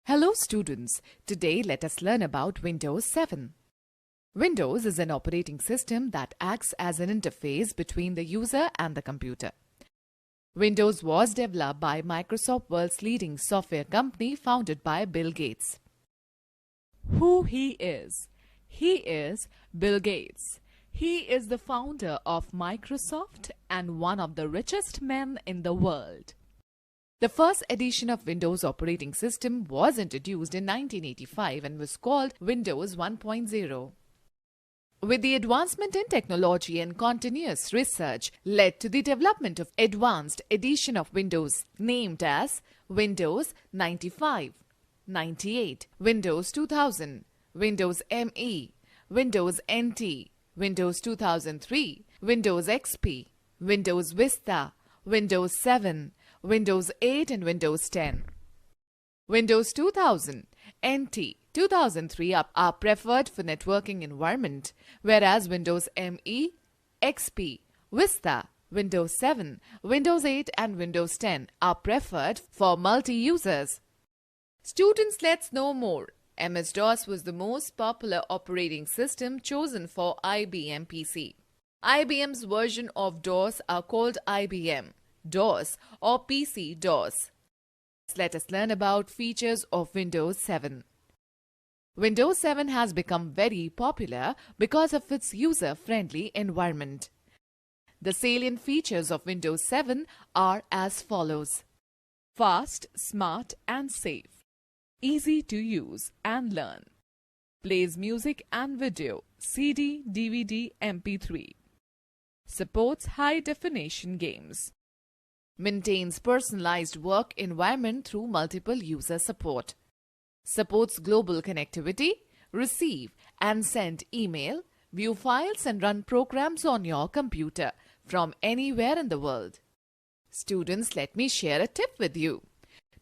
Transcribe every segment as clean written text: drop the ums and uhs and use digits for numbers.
Hello students, today let us learn about Windows 7. Windows is an operating system that acts as an interface between the user and the computer. Windows was developed by Microsoft, world's leading software company, founded by Bill Gates. Who he is? He is Bill Gates. He is the founder of Microsoft and one of the richest men in the world. The first edition of Windows operating system was introduced in 1985 and was called Windows 1.0. With the advancement in technology and continuous research led to the development of advanced edition of Windows named as Windows 95, 98, Windows 2000, Windows ME, Windows NT, Windows 2003, Windows XP, Windows Vista, Windows 7, Windows 8 and Windows 10. Windows 2000, NT, 2003 are preferred for networking environment, whereas Windows ME, XP, Vista, Windows 7, Windows 8 and Windows 10 are preferred for multi-users. Students, let's know more. MS-DOS was the most popular operating system chosen for IBM PC. IBM's version of DOS are called IBM DOS or PC DOS. Let us learn about features of Windows 7. Windows 7 has become very popular because of its user-friendly environment. The salient features of Windows 7 are as follows: fast, smart and safe, easy to use and learn, plays music and video, CD, DVD, MP3, supports high-definition games, maintains personalized work environment through multiple user support, supports global connectivity, receive and send email, view files and run programs on your computer from anywhere in the world. Students, let me share a tip with you.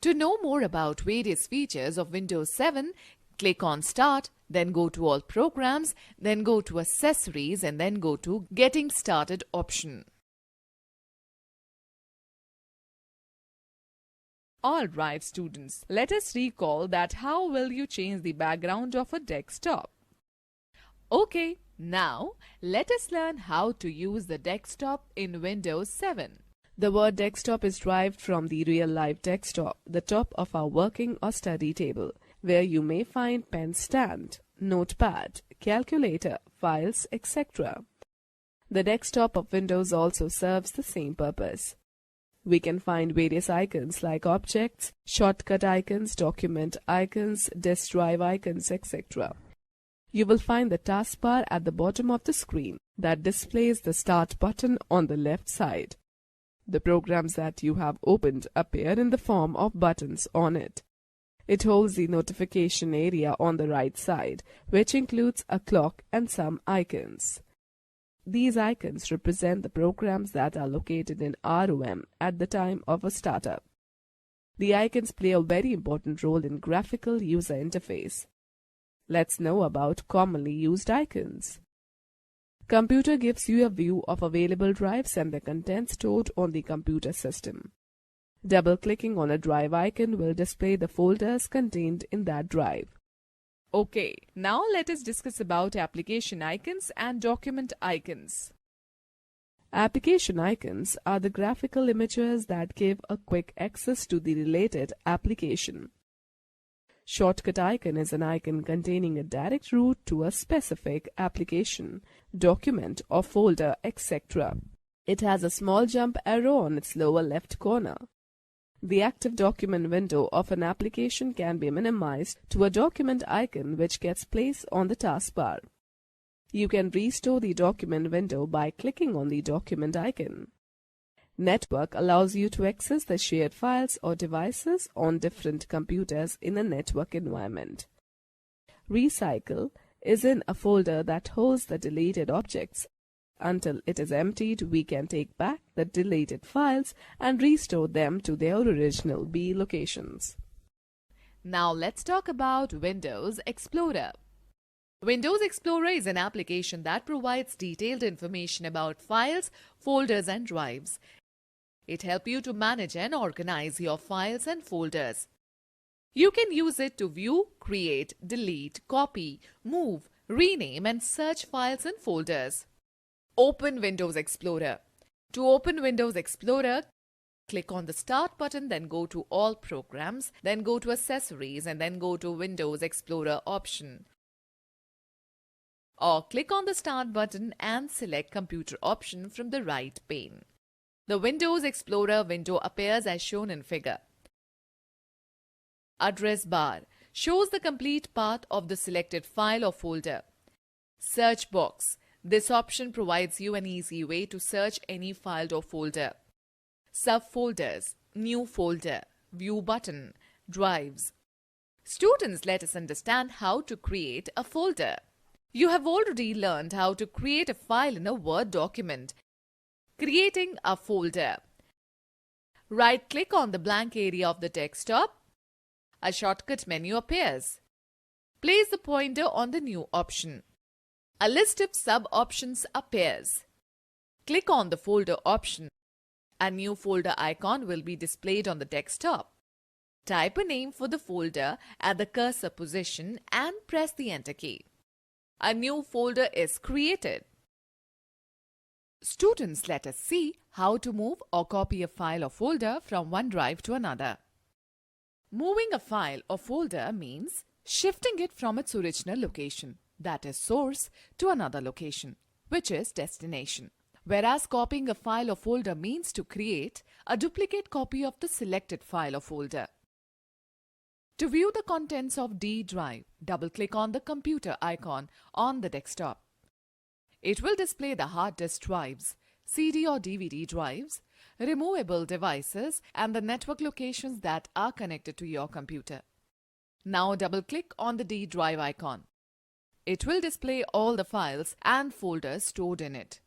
To know more about various features of Windows 7, click on Start, then go to All Programs, then go to Accessories and then go to Getting Started option. Alright students, let us recall that how will you change the background of a desktop. Okay, now let us learn how to use the desktop in Windows 7. The word desktop is derived from the real-life desktop, the top of our working or study table, where you may find pen stand, notepad, calculator, files, etc. The desktop of Windows also serves the same purpose. We can find various icons like objects, shortcut icons, document icons, disk drive icons, etc. You will find the taskbar at the bottom of the screen that displays the Start button on the left side. The programs that you have opened appear in the form of buttons on it. It holds the notification area on the right side, which includes a clock and some icons. These icons represent the programs that are located in ROM at the time of a startup. The icons play a very important role in graphical user interface. Let's know about commonly used icons. Computer gives you a view of available drives and the content stored on the computer system. Double-clicking on a drive icon will display the folders contained in that drive. Okay, now let us discuss about application icons and document icons. Application icons are the graphical images that give a quick access to the related application. Shortcut icon is an icon containing a direct route to a specific application, document or folder, etc. It has a small jump arrow on its lower left corner. The active document window of an application can be minimized to a document icon which gets placed on the taskbar. You can restore the document window by clicking on the document icon. Network allows you to access the shared files or devices on different computers in a network environment. Recycle is in a folder that holds the deleted objects. Until it is emptied, we can take back the deleted files and restore them to their original B locations. Now let's talk about Windows Explorer. Windows Explorer is an application that provides detailed information about files, folders and drives. It helps you to manage and organize your files and folders. You can use it to view, create, delete, copy, move, rename and search files and folders. Open Windows Explorer. To open Windows Explorer, click on the Start button, then go to All Programs, then go to Accessories and then go to Windows Explorer option. Or click on the Start button and select Computer option from the right pane. The Windows Explorer window appears as shown in figure. Address bar shows the complete path of the selected file or folder. Search box. This option provides you an easy way to search any file or folder. Subfolders, new folder, view button, drives. Students, let us understand how to create a folder. You have already learned how to create a file in a Word document. Creating a folder. Right-click on the blank area of the desktop. A shortcut menu appears. Place the pointer on the new option. A list of sub-options appears. Click on the folder option. A new folder icon will be displayed on the desktop. Type a name for the folder at the cursor position and press the Enter key. A new folder is created. Students, let us see how to move or copy a file or folder from one drive to another. Moving a file or folder means shifting it from its original location, that is source, to another location, which is destination. Whereas copying a file or folder means to create a duplicate copy of the selected file or folder. To view the contents of D drive, double-click on the computer icon on the desktop. It will display the hard disk drives, CD or DVD drives, removable devices and the network locations that are connected to your computer. Now double-click on the D drive icon. It will display all the files and folders stored in it.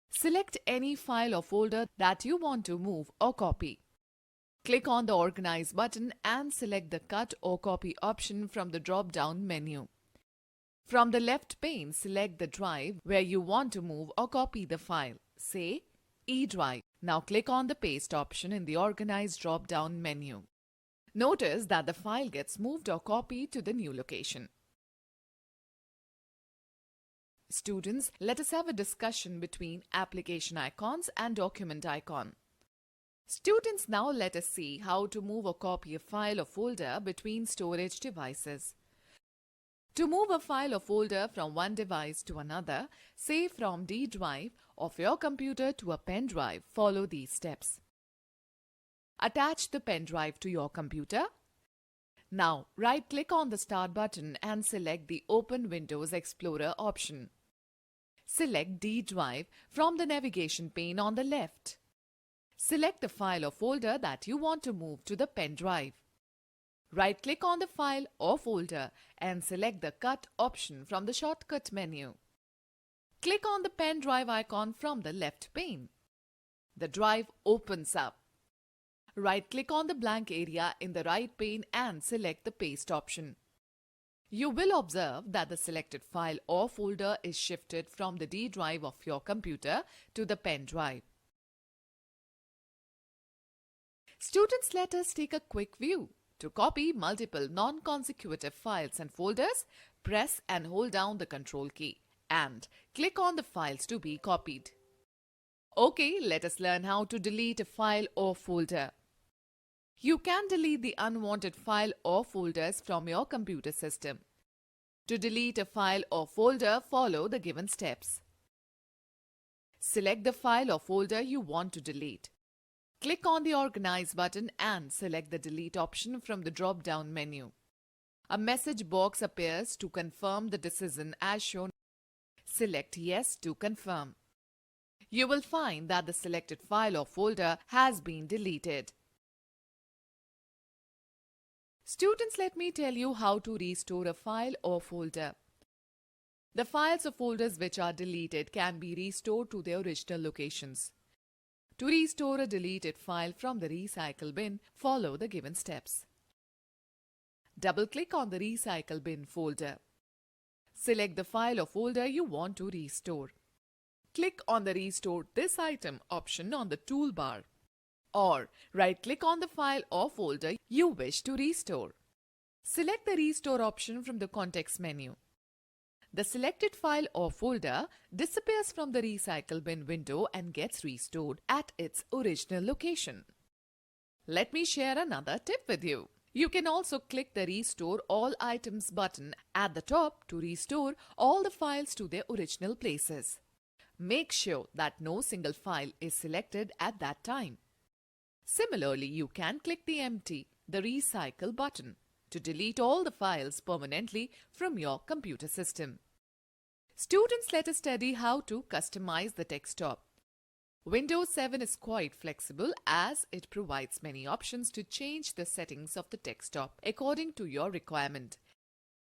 Select any file or folder that you want to move or copy. Click on the Organize button and select the Cut or Copy option from the drop-down menu. From the left pane, select the drive where you want to move or copy the file, say E drive. Now click on the Paste option in the Organize drop-down menu. Notice that the file gets moved or copied to the new location. Students, let us have a discussion between application icons and document icon. Students, now let us see how to move or copy a file or folder between storage devices. To move a file or folder from one device to another, say from D drive of your computer to a pen drive, follow these steps. Attach the pen drive to your computer. Now, right-click on the Start button and select the Open Windows Explorer option. Select D drive from the navigation pane on the left. Select the file or folder that you want to move to the pen drive. Right-click on the file or folder and select the Cut option from the shortcut menu. Click on the pen drive icon from the left pane. The drive opens up. Right-click on the blank area in the right pane and select the Paste option. You will observe that the selected file or folder is shifted from the D drive of your computer to the pen drive. Students, let us take a quick view. To copy multiple non-consecutive files and folders, press and hold down the Control key and click on the files to be copied. Okay, let us learn how to delete a file or folder. You can delete the unwanted file or folders from your computer system. To delete a file or folder, follow the given steps. Select the file or folder you want to delete. Click on the Organize button and select the Delete option from the drop-down menu. A message box appears to confirm the decision as shown. Select Yes to confirm. You will find that the selected file or folder has been deleted. Students, let me tell you how to restore a file or folder. The files or folders which are deleted can be restored to their original locations. To restore a deleted file from the recycle bin, follow the given steps. Double-click on the recycle bin folder. Select the file or folder you want to restore. Click on the Restore this item option on the toolbar. Or right-click on the file or folder you wish to restore. Select the Restore option from the context menu. The selected file or folder disappears from the Recycle Bin window and gets restored at its original location. Let me share another tip with you. You can also click the Restore All Items button at the top to restore all the files to their original places. Make sure that no single file is selected at that time. Similarly, you can click the Recycle button to delete all the files permanently from your computer system. Students, let us study how to customize the desktop. Windows 7 is quite flexible as it provides many options to change the settings of the desktop according to your requirement.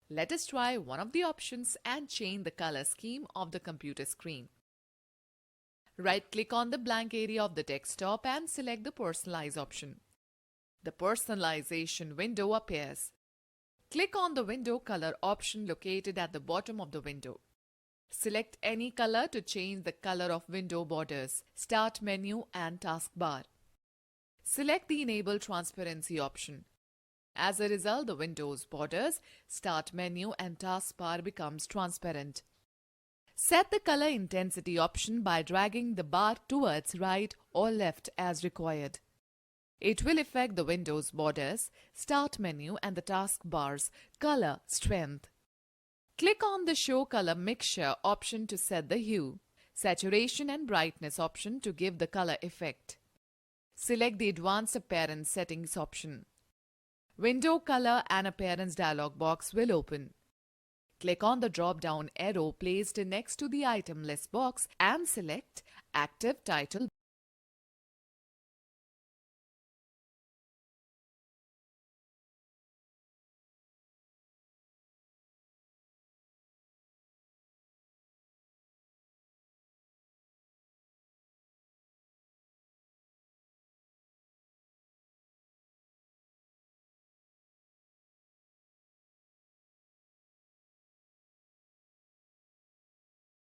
Let us try one of the options and change the color scheme of the computer screen. Right-click on the blank area of the desktop and select the Personalize option. The personalization window appears. Click on the window color option located at the bottom of the window. Select any color to change the color of window borders, Start menu and taskbar. Select the Enable Transparency option. As a result, the window's borders, Start menu and taskbar becomes transparent. Set the color intensity option by dragging the bar towards right or left as required. It will affect the window's borders, Start menu and the taskbar's color strength. Click on the Show Color Mixture option to set the hue, saturation and brightness option to give the color effect. Select the Advanced Appearance Settings option. Window Color and Appearance dialog box will open. Click on the drop-down arrow placed next to the item list box and select Active Title